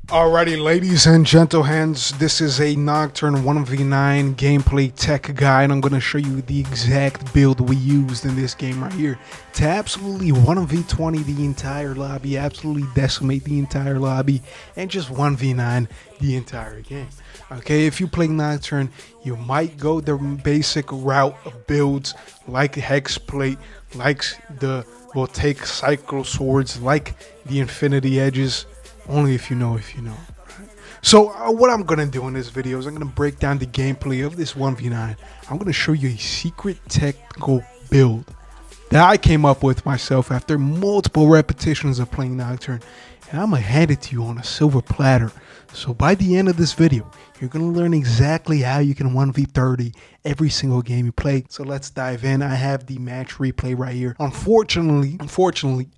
Alrighty, ladies and gentle hands, this is a Nocturne 1v9 gameplay tech guide. I'm going to show you the exact build we used in this game right here to absolutely 1v20 the entire lobby, absolutely decimate the entire lobby, and just 1v9 the entire game. Okay, if you play Nocturne, you might go the basic route of builds like Hex Plate, like the take cycle swords, like the Infinity Edges. Only if you know, right? So what I'm going to do in this video is I'm going to break down the gameplay of this 1v9. I'm going to show you a secret technical build that I came up with myself after multiple repetitions of playing Nocturne. And I'm going to hand it to you on a silver platter. So by the end of this video, you're going to learn exactly how you can 1v30 every single game you play. So let's dive in. I have the match replay right here. Unfortunately,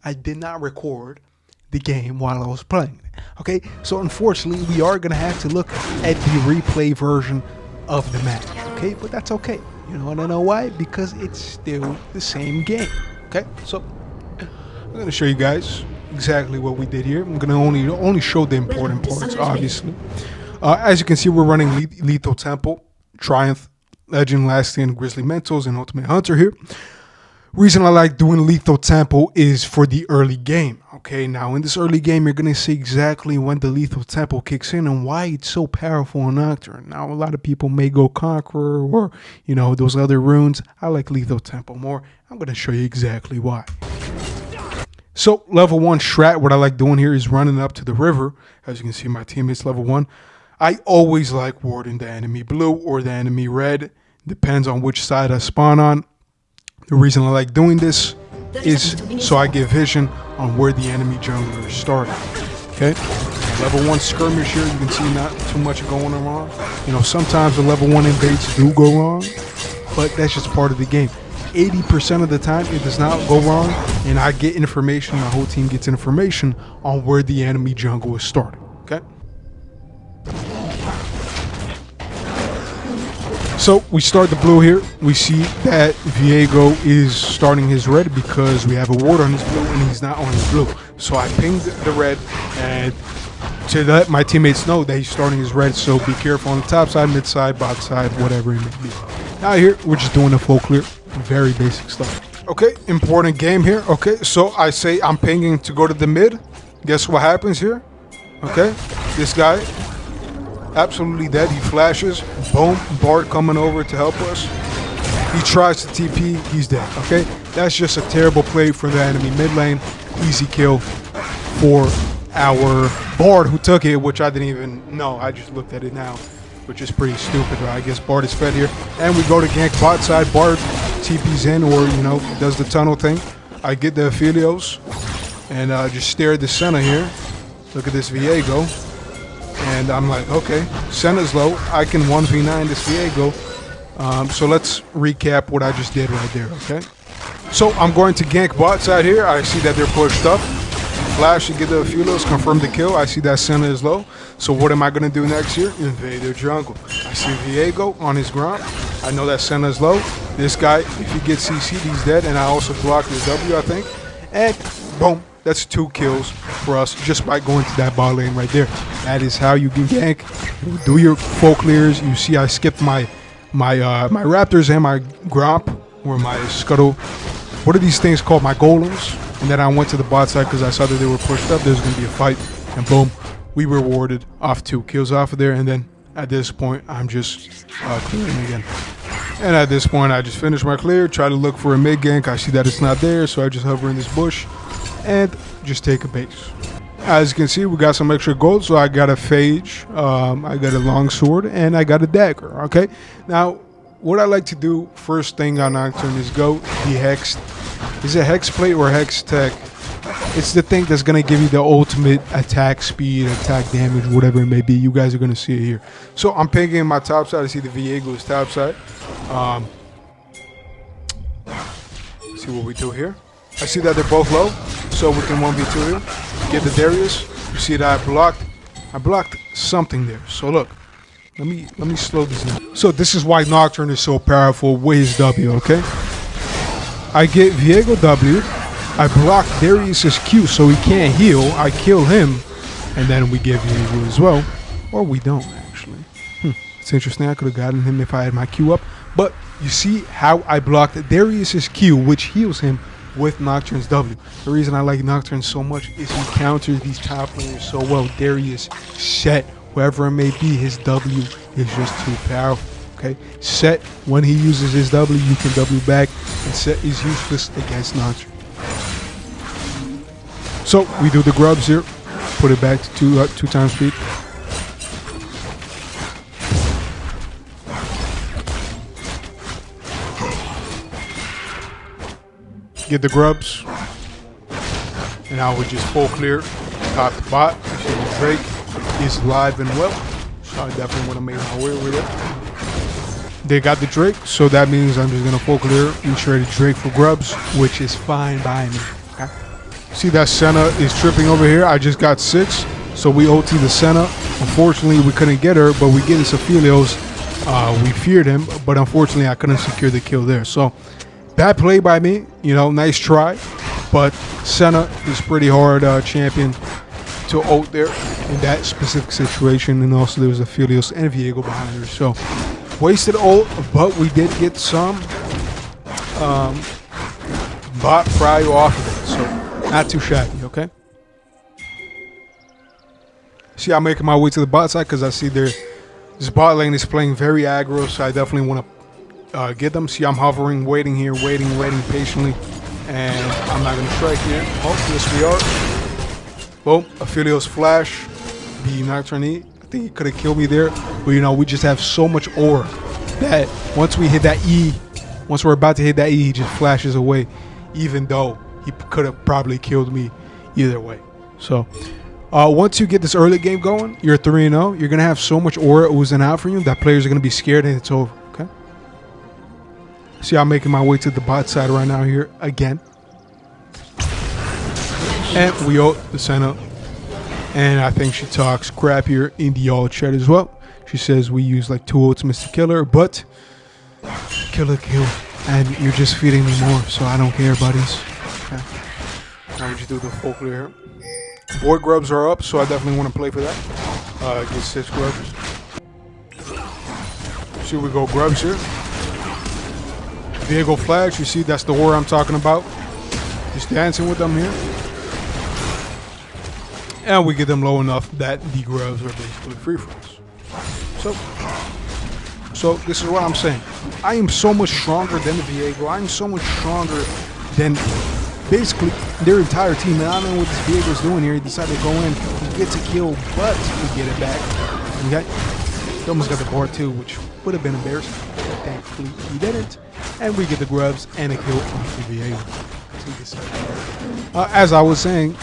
I did not record the game while I was playing it. Okay, so unfortunately we are gonna have to look at the replay version of the match. Okay, but that's okay. You know, and I know why? Because it's still the same game. Okay, so I'm gonna show you guys exactly what we did here. I'm gonna only show the important parts, obviously. As you can see, we're running Lethal Temple, Triumph, Legend, Last Stand, Grizzly Mentals, and Ultimate Hunter here. Reason I like doing Lethal Temple is for the early game. Okay, now in this early game, you're going to see exactly when the Lethal Temple kicks in and why it's so powerful in Nocturne. Now, a lot of people may go Conqueror or, you know, those other runes. I like Lethal Temple more. I'm going to show you exactly why. So, level 1 strat, what I like doing here is running up to the river. As you can see, my teammates level 1. I always like warding the enemy blue or the enemy red. Depends on which side I spawn on. The reason I like doing this is so I get vision on where the enemy jungler is starting. Okay, level 1 skirmish here, you can see not too much going on. You know, sometimes the level 1 invades do go wrong, but that's just part of the game. 80% of the time it does not go wrong, and I get information, my whole team gets information on where the enemy jungle is starting. Okay. So we start the blue here. We see that Viego is starting his red because we have a ward on his blue and he's not on his blue. So I pinged the red and to let my teammates know that he's starting his red. So be careful on the top side, mid side, bot side, whatever it may be. Now here, we're just doing a full clear. Very basic stuff. Okay, important game here. Okay, so I say I'm pinging to go to the mid. Guess what happens here? Okay, this guy absolutely dead. He flashes. Boom. Bard coming over to help us. He tries to TP. He's dead. Okay. That's just a terrible play for the enemy mid lane. Easy kill for our Bard who took it, which I didn't even know. I just looked at it now, which is pretty stupid. Right? I guess Bard is fed here. And we go to gank bot side. Bard TP's in or, you know, does the tunnel thing. I get the Aphelios and just stare at the center here. Look at this Viego. And I'm like, okay, Senna's low. I can 1v9 this Viego. So let's recap what I just did right there, okay? So I'm going to gank bot side here. I see that they're pushed up. Flash to get the Aphelios, confirm the kill. I see that Senna is low. So what am I going to do next here? Invade their jungle. I see Viego on his ground. I know that Senna is low. This guy, if he gets CC'd, he's dead. And I also blocked his W, I think. And boom. That's 2 kills for us just by going to that bot lane right there. That is how you get gank. You do your full clears. You see I skipped my raptors and my gromp or my scuttle. What are these things called? My golems. And then I went to the bot side because I saw that they were pushed up. There's going to be a fight. And boom, we were rewarded off 2 kills off of there. And then at this point, I'm just clearing again. And at this point, I just finished my clear. Try to look for a mid gank. I see that it's not there. So I just hover in this bush and just take a base. As you can see, we got some extra gold, so I got a phage, I got a long sword, and I got a dagger. Okay, now what I like to do first thing on Nocturne is go the hex. Is it hex plate or hex tech? It's the thing that's gonna give you the ultimate attack speed, attack damage, whatever it may be. You guys are gonna see it here. So I'm picking my top side. I see the Viego's top side. See what we do here. I see that they're both low, so we can 1v2 here. Get the Darius. You see that I blocked something there. So look, let me slow this down. So this is why Nocturne is so powerful with his W, okay? I get Viego W. I block Darius's Q so he can't heal. I kill him. And then we give Viego as well. Or we don't, actually. It's interesting. I could have gotten him if I had my Q up. But you see how I blocked Darius's Q, which heals him with Nocturne's W. The reason I like Nocturne so much is he counters these top laners so well. Darius, Set, whoever it may be, his W is just too powerful. Okay, Set, when he uses his W, you can W back, and Set is useless against Nocturne. So we do the grubs here, put it back to two times speed. Get the grubs, and now we just full clear top to bot. So the Drake is live and well, so I definitely want to make my way over there. They got the Drake, so that means I'm just gonna full clear and trade the Drake for grubs, which is fine by me. Okay. See that Senna is tripping over here. I just got 6, so we OT the Senna. Unfortunately, we couldn't get her, but we get his Aphelios. We feared him, but unfortunately, I couldn't secure the kill there. So. Bad play by me, you know, nice try, but Senna is pretty hard champion to ult there in that specific situation, and also there was Aphelios and Viego behind her, so wasted ult, but we did get some bot prio off of it, so not too shabby, okay? See, I'm making my way to the bot side because I see this bot lane is playing very aggro, so I definitely want to get them. See, I'm hovering, waiting here, waiting patiently, and I'm not gonna strike here. Oh, yes we are. Boom, Aphelios flash, the Nocturne E. I think he could have killed me there, but you know, we just have so much aura that once we hit that E, once we're about to hit that E, he just flashes away, even though he could have probably killed me either way. So once you get this early game going, you're 3-0, you're gonna have so much aura oozing out for you that players are gonna be scared and it's over. See, I'm making my way to the bot side right now here again. And we ult the Senna. And I think she talks crap here in the all chat as well. She says we use like 2 ultimates to kill her, but kill. And you're just feeding me more, so I don't care, buddies. Okay. Now we just do the full clear here. Board grubs are up, so I definitely want to play for that. Get 6 grubs. See, we go grubs here. Viego flags, you see that's the war I'm talking about. Just dancing with them here. And we get them low enough that the grubs are basically free for us. So this is what I'm saying. I am so much stronger than the Viego. I'm so much stronger than basically their entire team. And I don't know what this Viego's doing here. He decided to go in, he gets a kill, but we get it back. He almost got the board too, which would have been embarrassing. Thankfully he didn't. And we get the grubs and a kill on the Viego. As I was saying,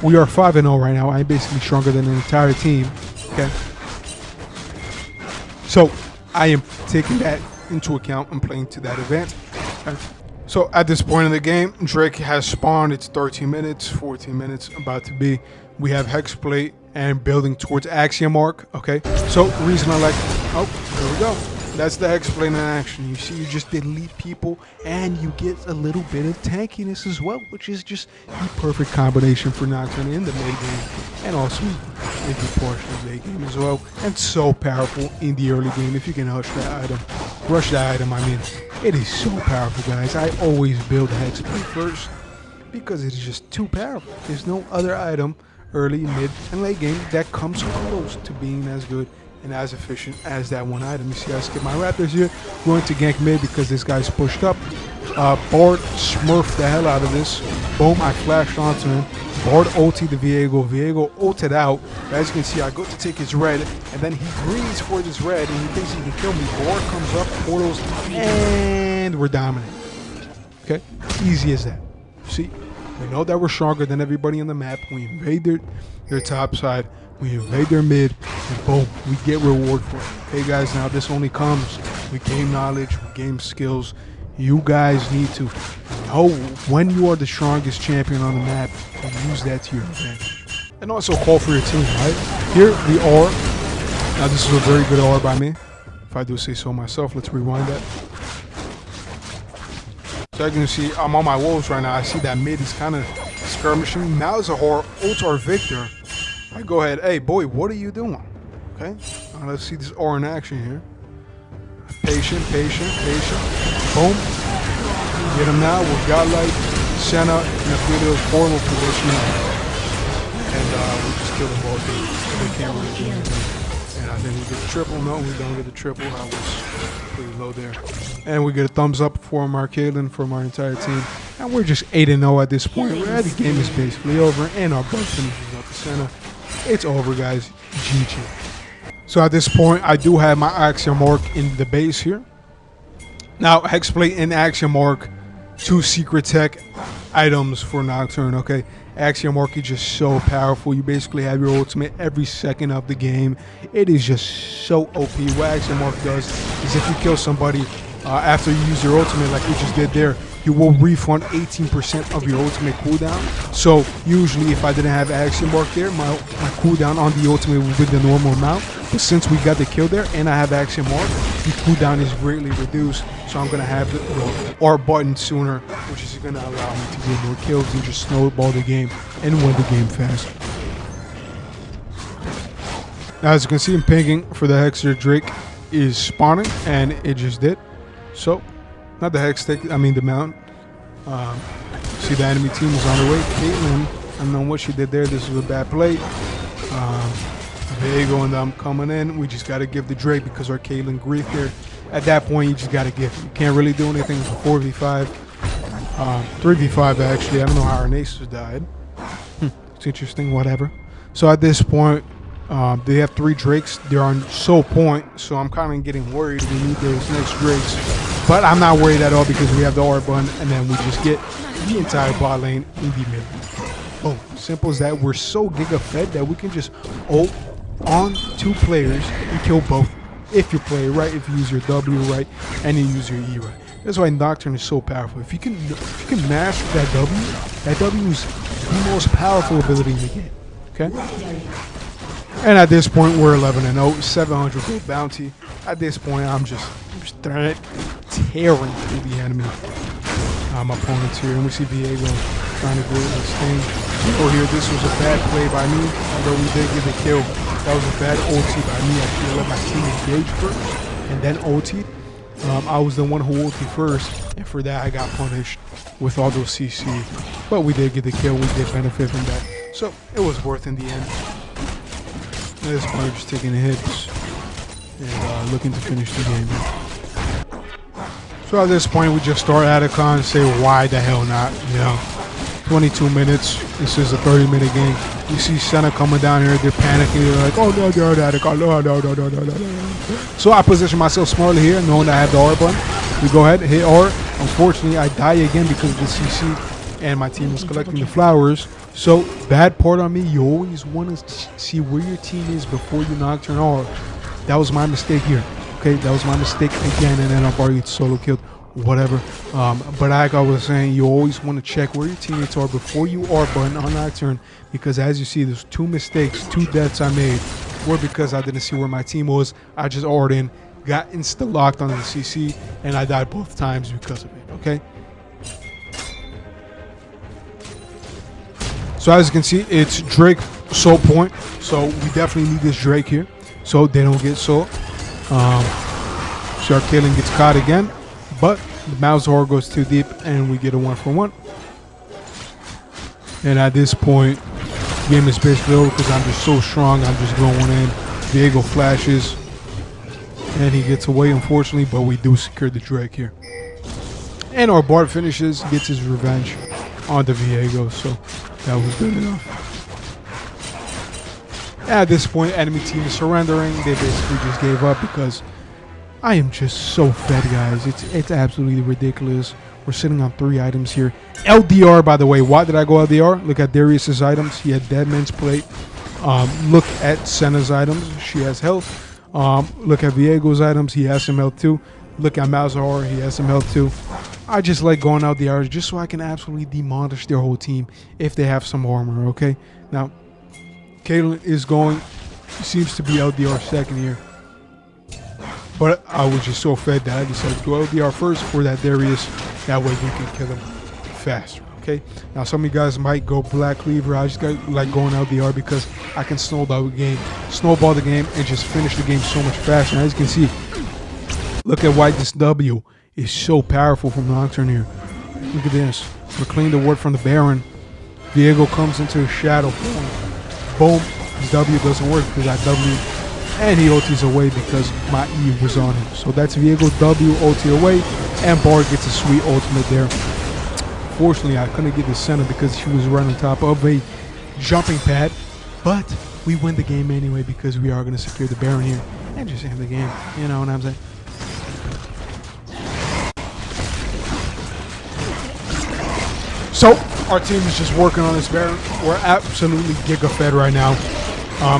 we are 5-0 right now. I'm basically stronger than the entire team. Okay. So I am taking that into account and playing to that advantage. Okay. So at this point in the game, Drake has spawned. It's 13 minutes, 14 minutes about to be. We have Hexplate and building towards Axiom Arc. Okay. So the reason I like, oh, there we go. That's the Hexplate in action. You see, you just delete people and you get a little bit of tankiness as well, which is just the perfect combination for Nocturne in the mid game and also in the portion of the late game as well. And so powerful in the early game if you can rush that item, I mean, it is so powerful, guys. I always build Hexplate first because it is just too powerful. There's no other item early, mid, and late game that comes close to being as good and as efficient as that one item. You see I skip my Raptors here, going to gank mid because this guy's pushed up. Bard smurfed the hell out of this. Boom, I flashed onto him. Bard ulted the Viego. Viego ulted out. As you can see, I go to take his red, and then he greens for this red, and he thinks he can kill me. Bard comes up, portals, and we're dominating. Okay, easy as that. See, we know that we're stronger than everybody on the map. We invade their top side. We invade their mid, and boom, we get reward for it. Okay, guys, now this only comes. We gain knowledge, we gain skills. You guys need to know when you are the strongest champion on the map and use that to your advantage. And also call for your team, right? Here we are. Now this is a very good R by me, if I do say so myself. Let's rewind that. So as you can see, I'm on my wolves right now. I see that mid is kind of skirmishing. Malzahar ult our Victor. I go ahead. Hey, boy, what are you doing? Okay. Let's see this R in action here. Patient. Boom. Get him now. We've got like Senna in a bit of formal positioning. And we just killed them both. They can't really do anything. And I think we get the triple. No, we don't get the triple. I was pretty low there. And we get a thumbs up from our Caitlyn, from our entire team. And we're just 8-0 at this point. The game is basically over. And our bug finishes up the center. It's over, guys. GG. So at this point, I do have my axiom mark in the base here. Now, Hexplate and axiom mark, 2 secret tech items for Nocturne, okay? Axiom mark is just so powerful. You basically have your ultimate every second of the game. It is just so OP. What axiom mark does is if you kill somebody after you use your ultimate like we just did there, you will refund 18% of your ultimate cooldown. So usually if I didn't have axiom mark there, my cooldown on the ultimate would be the normal amount. But since we got the kill there and I have axiom mark, the cooldown is greatly reduced. So I'm gonna have the R button sooner, which is gonna allow me to get more kills and just snowball the game and win the game fast. Now, as you can see, I'm pinging for the Hexer. Drake is spawning, and it just did. So, not the Hex stick, I mean the mount. See the enemy team is on the way. Caitlyn, I don't know what she did there. This was a bad play. Viego and them coming in. We just got to give the Drake because our Caitlyn grief there. At that point, you just got to give. You can't really do anything for 4v5. 3v5 actually. I don't know how our Nasus died. It's interesting, whatever. So at this point, they have 3 Drakes. They're on soul point, so I'm kind of getting worried. We need those next Drakes. But I'm not worried at all because we have the R button, and then we just get the entire bot lane in the middle. Oh, simple as that. We're so giga fed that we can just ult on 2 players and kill both. If you play it right, if you use your W right, and you use your E right. That's why Nocturne is so powerful. If you can master that W is the most powerful ability in the game. Okay? And at this point, we're 11-0, 700 gold bounty. At this point, I'm just tearing through the enemy. My opponents here, and we see Viego trying to do his thing. Oh, here, this was a bad play by me, although we did get a kill. That was a bad ulti by me. I should have let my team engage first and then ultied. I was the one who ulted first, and for that I got punished with all those CC. But we did get the kill. We did benefit from that, so it was worth in the end. At this point, we're just taking the hits and looking to finish the game. So at this point, we just start Atacon and say, why the hell not? You know, 22 minutes. This is a 30-minute game. You see Senna coming down here. They're panicking. They're like, oh no, they're Atacon. No. So I position myself smartly here, knowing that I have the R button. We go ahead and hit R. Unfortunately, I die again because of the CC, and my team was collecting the flowers. So bad part on me. You always want to see where your team is before you Nocturne R. That was my mistake here. Okay, that was my mistake again, and then I've already solo killed, whatever. But like I was saying, you always want to check where your teammates are before you R button on Nocturne, because as you see, there's 2 mistakes, 2 deaths I made were because I didn't see where my team was. I just R'd in, got insta-locked on the CC, and I died both times because of it, okay? So as you can see, it's Drake soul point, so we definitely need this Drake here, so they don't get soul. So our Caitlyn gets caught again, but the Malzahar goes too deep, and we get a 1-for-1. And at this point, the game is basically over because I'm just so strong. I'm just going in. Viego flashes, and he gets away, unfortunately, but we do secure the Drake here. And our Bard finishes, gets his revenge on the Viego, so that was good enough. At this point, enemy team is surrendering. They basically just gave up because I am just so fed, guys. It's absolutely ridiculous. We're sitting on 3 items here. LDR, by the way. Why did I go LDR? Look at Darius's items. He had Dead Man's Plate. Look at Senna's items. She has health. Look at Viego's items. He has some health too. Look at Malzahar. He has some health too. I just like going LDR just so I can absolutely demolish their whole team if they have some armor, okay? Now, Caitlyn is going, seems to be LDR second here. But I was just so fed that I decided to go LDR first for that Darius. That way we can kill him faster. Okay, now some of you guys might go Black Cleaver. I just got like going LDR because I can snowball the game, and just finish the game so much faster. And as you can see, look at why this W is so powerful from Nocturne here. Look at this. We're cleaning the ward from the Baron. Viego comes into his shadow form. Boom. His W doesn't work because I W, and he ultis away because my E was on him. So that's Viego W ulti away, and Bard gets a sweet ultimate there. Fortunately, I couldn't get the center because she was right on top of a jumping pad, but we win the game anyway because we are going to secure the Baron here and just end the game. You know what I'm saying? So our team is just working on this Baron. We're absolutely giga-fed right now.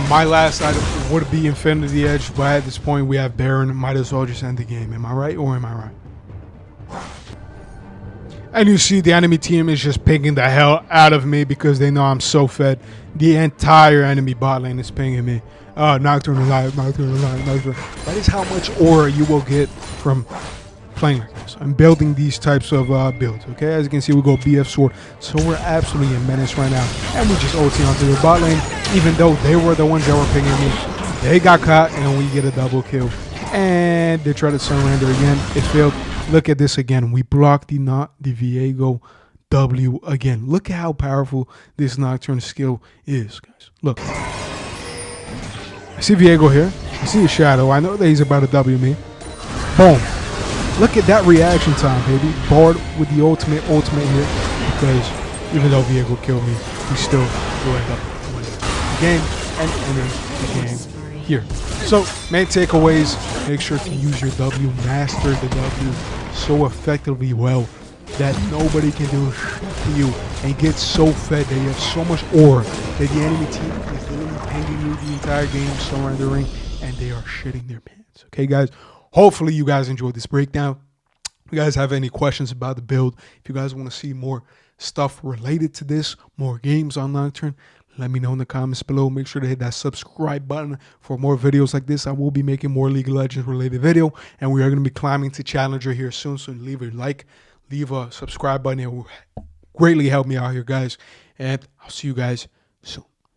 My last item would be Infinity Edge, but at this point we have Baron. Might as well just end the game. Am I right or am I right? And you see the enemy team is just pinging the hell out of me because they know I'm so fed. The entire enemy bot lane is pinging me. Nocturne alive, Nocturne alive, Nocturne. That is how much aura you will get from playing like this. I'm building these types of builds, okay? As you can see, we go BF Sword. So we're absolutely in menace right now. And we just ulting onto the bot lane, even though they were the ones that were pinging me. They got caught, and we get a double kill. And they try to surrender again. It failed. Look at this again. We blocked the Viego W again. Look at how powerful this Nocturne skill is, guys. Look. I see Viego here. I see a shadow. I know that he's about to W me. Boom. Look at that reaction time, baby. Bard with the ultimate here. Because even though Viego killed me, we still will end up winning the game and ending the game here. So, main takeaways, make sure to use your W, master the W so effectively well that nobody can do to you, and get so fed that you have so much aura that the enemy team is literally pinging you the entire game, surrendering, and they are shitting their pants. Okay, guys? Hopefully you guys enjoyed this breakdown. If you guys have any questions about the build, if you guys want to see more stuff related to this, more games on Nocturne, let me know in the comments below. Make sure to hit that subscribe button for more videos like this. I will be making more League of Legends related video, and we are going to be climbing to Challenger here soon. So leave a like, leave a subscribe button. It will greatly help me out here, guys. And I'll see you guys soon.